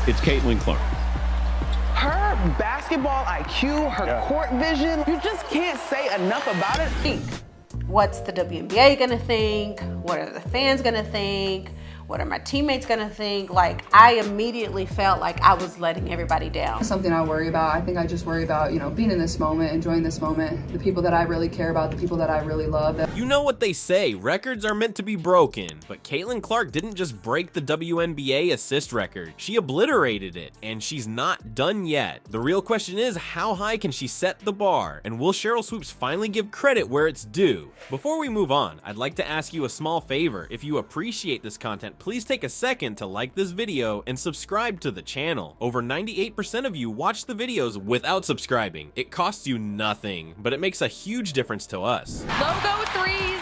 It's Caitlyn Clark. Her basketball IQ, her court vision, you just can't say enough about it. What's the WNBA gonna think? What are the fans gonna think? What are my teammates gonna think? Like, I immediately felt like I was letting everybody down. Something I worry about. I think I just worry about, being in this moment, enjoying this moment, the people that I really care about, the people that I really love. You know what they say, records are meant to be broken, but Caitlyn Clark didn't just break the WNBA assist record, she obliterated it, and she's not done yet. The real question is, how high can she set the bar, and will Sheryl Swoopes finally give credit where it's due? Before we move on, I'd like to ask you a small favor. If you appreciate this content, please take a second to like this video and subscribe to the channel. Over 98% of you watch the videos without subscribing. It costs you nothing, but it makes a huge difference to us. Logo threes,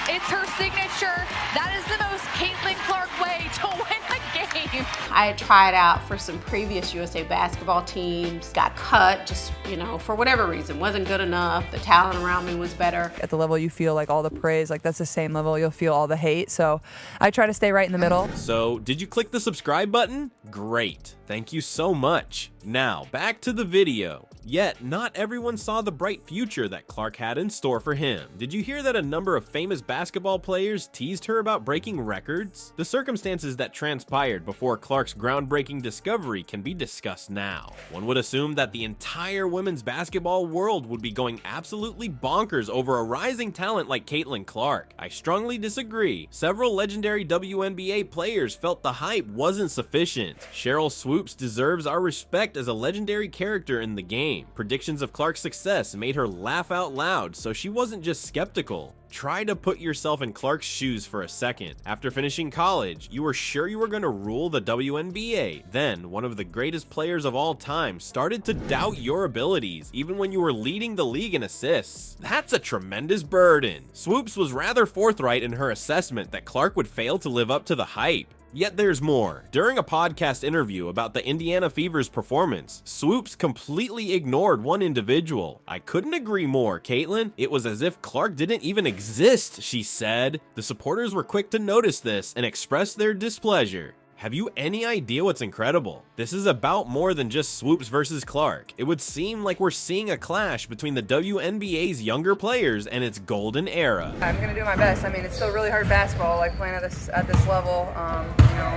it's her signature. That is the most Caitlyn Clark way to win a game. I had tried out for some previous USA basketball teams, got cut just, for whatever reason, wasn't good enough. The talent around me was better. At the level you feel like all the praise, like that's the same level you'll feel all the hate. So I try to stay right in the middle. So did you click the subscribe button? Great. Thank you so much. Now back to the video. Yet, not everyone saw the bright future that Clark had in store for him. Did you hear that a number of famous basketball players teased her about breaking records? The circumstances that transpired before Clark's groundbreaking discovery can be discussed now. One would assume that the entire women's basketball world would be going absolutely bonkers over a rising talent like Caitlyn Clark. I strongly disagree. Several legendary WNBA players felt the hype wasn't sufficient. Sheryl Swoopes deserves our respect as a legendary character in the game. Predictions of Clark's success made her laugh out loud, so she wasn't just skeptical. Try to put yourself in Clark's shoes for a second. After finishing college, you were sure you were going to rule the WNBA. Then, one of the greatest players of all time started to doubt your abilities, even when you were leading the league in assists. That's a tremendous burden. Swoopes was rather forthright in her assessment that Clark would fail to live up to the hype. Yet there's more. During a podcast interview about the Indiana Fever's performance, Swoopes completely ignored one individual. I couldn't agree more, Caitlyn. It was as if Clark didn't even exist, she said. The supporters were quick to notice this and express their displeasure. Have you any idea what's incredible? This is about more than just Swoopes versus Clark. It would seem like we're seeing a clash between the WNBA's younger players and its golden era. I'm going to do my best. I mean, it's still really hard basketball, like playing at this level.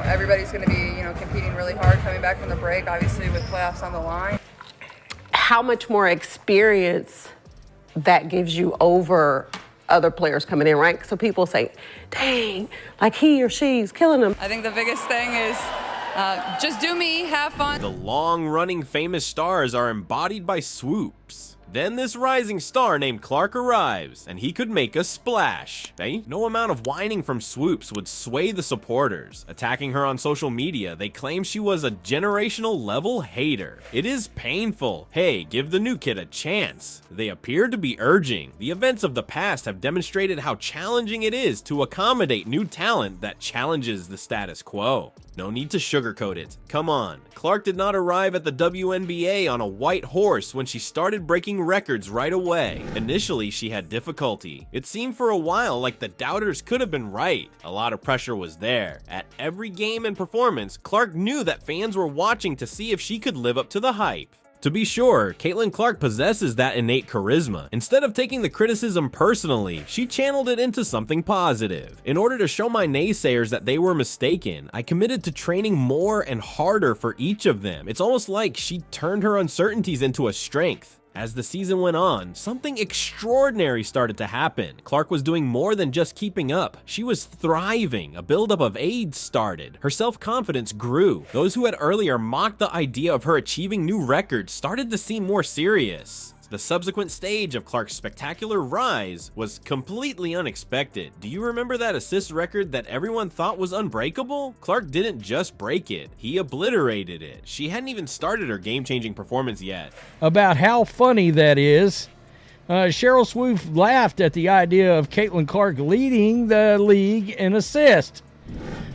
Everybody's going to be, competing really hard coming back from the break, obviously with playoffs on the line. How much more experience that gives you over other players coming in, right? So people say, dang, like he or she's killing them. I think the biggest thing is just do me, have fun. The long-running famous stars are embodied by Swoopes. Then this rising star named Clark arrives, and he could make a splash. No amount of whining from Swoopes would sway the supporters. Attacking her on social media, they claim she was a generational level hater. It is painful. Hey, give the new kid a chance. They appear to be urging. The events of the past have demonstrated how challenging it is to accommodate new talent that challenges the status quo. No need to sugarcoat it. Come on. Clark did not arrive at the WNBA on a white horse when she started breaking records right away. Initially, she had difficulty. It seemed for a while like the doubters could have been right. A lot of pressure was there. At every game and performance, Clark knew that fans were watching to see if she could live up to the hype. To be sure, Caitlyn Clark possesses that innate charisma. Instead of taking the criticism personally, she channeled it into something positive. In order to show my naysayers that they were mistaken, I committed to training more and harder for each of them. It's almost like she turned her uncertainties into a strength. As the season went on, something extraordinary started to happen. Clark was doing more than just keeping up. She was thriving. A buildup of AIDS started. Her self-confidence grew. Those who had earlier mocked the idea of her achieving new records started to seem more serious. The subsequent stage of Clark's spectacular rise was completely unexpected. Do you remember that assist record that everyone thought was unbreakable? Clark didn't just break it, he obliterated it. She hadn't even started her game-changing performance yet. About how funny that is. Sheryl Swoopes laughed at the idea of Caitlyn Clark leading the league in assist.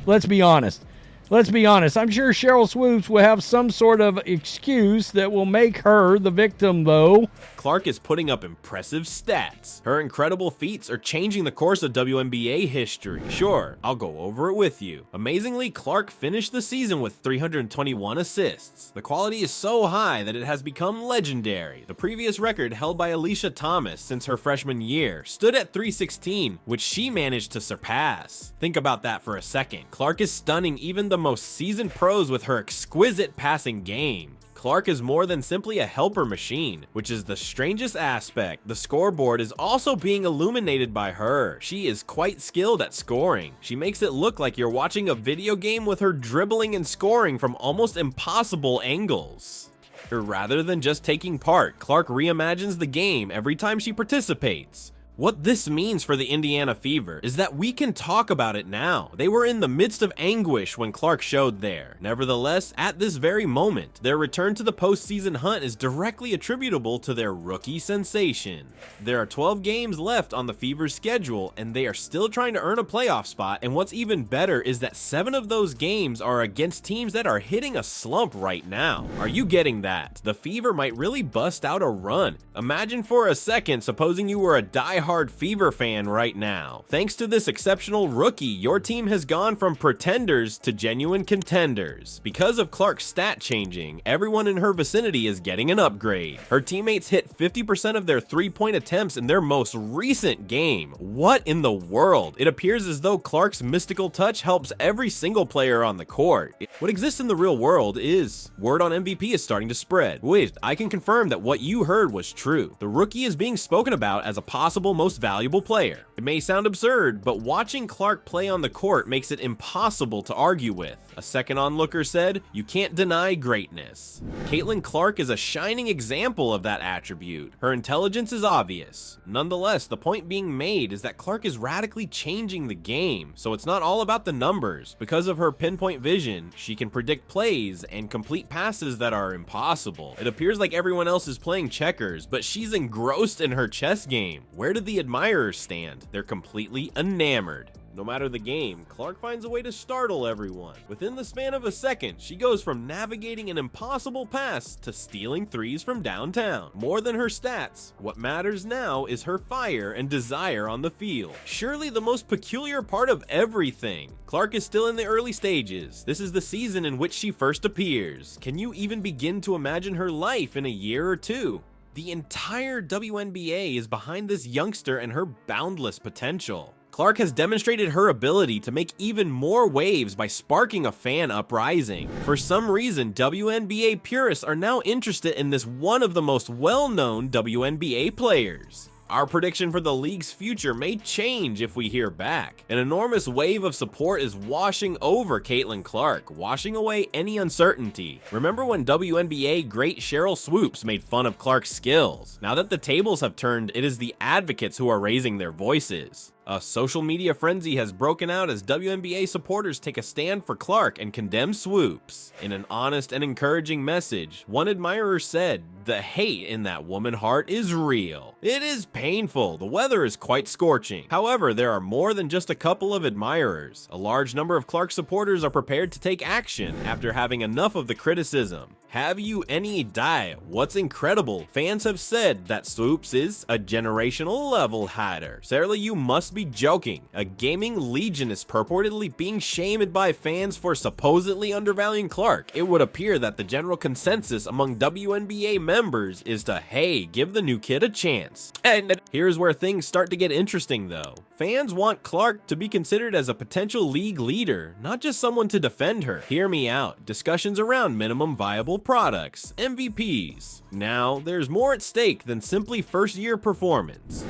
Let's be honest. Let's be honest. I'm sure Sheryl Swoopes will have some sort of excuse that will make her the victim, though. Clark is putting up impressive stats. Her incredible feats are changing the course of WNBA history. Sure, I'll go over it with you. Amazingly, Clark finished the season with 321 assists. The quality is so high that it has become legendary. The previous record, held by Alicia Thomas since her freshman year, stood at 316, which she managed to surpass. Think about that for a second. Clark is stunning even the most seasoned pros with her exquisite passing game. Clark is more than simply a helper machine, which is the strangest aspect. The scoreboard is also being illuminated by her. She is quite skilled at scoring. She makes it look like you're watching a video game with her dribbling and scoring from almost impossible angles. Rather than just taking part, Clark reimagines the game every time she participates. What this means for the Indiana Fever is that we can talk about it now. They were in the midst of anguish when Clark showed there. Nevertheless, at this very moment, their return to the postseason hunt is directly attributable to their rookie sensation. There are 12 games left on the Fever's schedule, and they are still trying to earn a playoff spot, and what's even better is that 7 of those games are against teams that are hitting a slump right now. Are you getting that? The Fever might really bust out a run. Imagine for a second, supposing you were a diehard Fever fan right now. Thanks to this exceptional rookie, your team has gone from pretenders to genuine contenders. Because of Clark's stat changing, everyone in her vicinity is getting an upgrade. Her teammates hit 50% of their 3-point attempts in their most recent game. What in the world? It appears as though Clark's mystical touch helps every single player on the court. What exists in the real world is word on MVP is starting to spread. Wait, I can confirm that what you heard was true. The rookie is being spoken about as a possible most valuable player. It may sound absurd, but watching Clark play on the court makes it impossible to argue with. A second onlooker said, "You can't deny greatness." Caitlyn Clark is a shining example of that attribute. Her intelligence is obvious. Nonetheless, the point being made is that Clark is radically changing the game, so it's not all about the numbers. Because of her pinpoint vision, she can predict plays and complete passes that are impossible. It appears like everyone else is playing checkers, but she's engrossed in her chess game. Where did the admirers stand? They're completely enamored. No matter the game, Clark finds a way to startle everyone. Within the span of a second, she goes from navigating an impossible pass to stealing threes from downtown. More than her stats, what matters now is her fire and desire on the field. Surely the most peculiar part of everything. Clark is still in the early stages. This is the season in which she first appears. Can you even begin to imagine her life in a year or two? The entire WNBA is behind this youngster and her boundless potential. Clark has demonstrated her ability to make even more waves by sparking a fan uprising. For some reason, WNBA purists are now interested in this one of the most well-known WNBA players. Our prediction for the league's future may change if we hear back. An enormous wave of support is washing over Caitlyn Clark, washing away any uncertainty. Remember when WNBA great Sheryl Swoopes made fun of Clark's skills? Now that the tables have turned, it is the advocates who are raising their voices. A social media frenzy has broken out as WNBA supporters take a stand for Clark and condemn Swoopes. In an honest and encouraging message, one admirer said, "The hate in that woman's heart is real. It is painful. The weather is quite scorching." However, there are more than just a couple of admirers. A large number of Clark supporters are prepared to take action after having enough of the criticism. Have you any idea what's incredible? Fans have said that Swoopes is a generational level hider. Sarah, you must be joking. A gaming legion is purportedly being shamed by fans for supposedly undervaluing Clark. It would appear that the general consensus among WNBA members is to, hey, give the new kid a chance. And here's where things start to get interesting though. Fans want Clark to be considered as a potential league leader, not just someone to defend her. Hear me out. Discussions around minimum viable products, MVPs. Now, there's more at stake than simply first-year performance.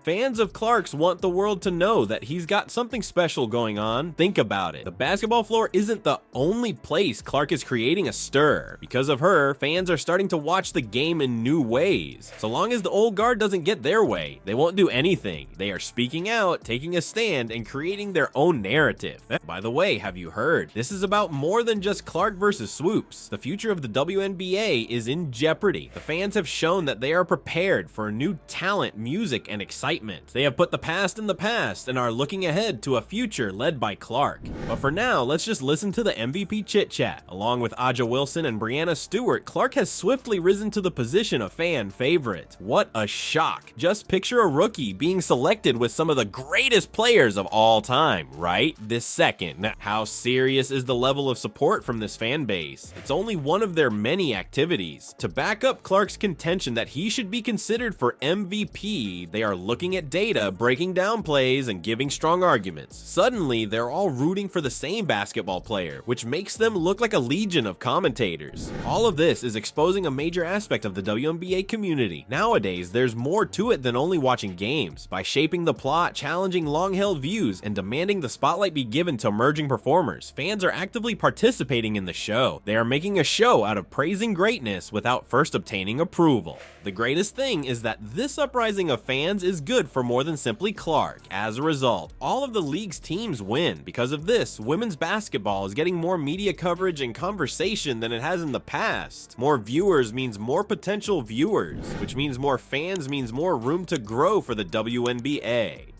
Fans of Clark's want the world to know that he's got something special going on. Think about it. The basketball floor isn't the only place Clark is creating a stir. Because of her, fans are starting to watch the game in new ways. So long as the old guard doesn't get their way, they won't do anything. They are speaking out, taking a stand, and creating their own narrative. By the way, have you heard? This is about more than just Clark versus Swoopes. Swoopes, the future of the WNBA is in jeopardy. The fans have shown that they are prepared for new talent, music, and excitement. They have put the past in the past and are looking ahead to a future led by Clark. But for now, let's just listen to the MVP chit-chat. Along with Aja Wilson and Brianna Stewart, Clark has swiftly risen to the position of fan favorite. What a shock. Just picture a rookie being selected with some of the greatest players of all time, right this second. Now, how serious is the level of support from this fan base? It's only one of their many activities. To back up Clark's contention that he should be considered for MVP, they are looking at data, breaking down plays, and giving strong arguments. Suddenly, they're all rooting for the same basketball player, which makes them look like a legion of commentators. All of this is exposing a major aspect of the WNBA community. Nowadays, there's more to it than only watching games. By shaping the plot, challenging long-held views, and demanding the spotlight be given to emerging performers, fans are actively participating in the show. They are making a show out of praising greatness without first obtaining approval. The greatest thing is that this uprising of fans is good for more than simply Clark. As a result, all of the league's teams win. Because of this, women's basketball is getting more media coverage and conversation than it has in the past. More viewers means more potential viewers, which means more fans means more room to grow for the WNBA.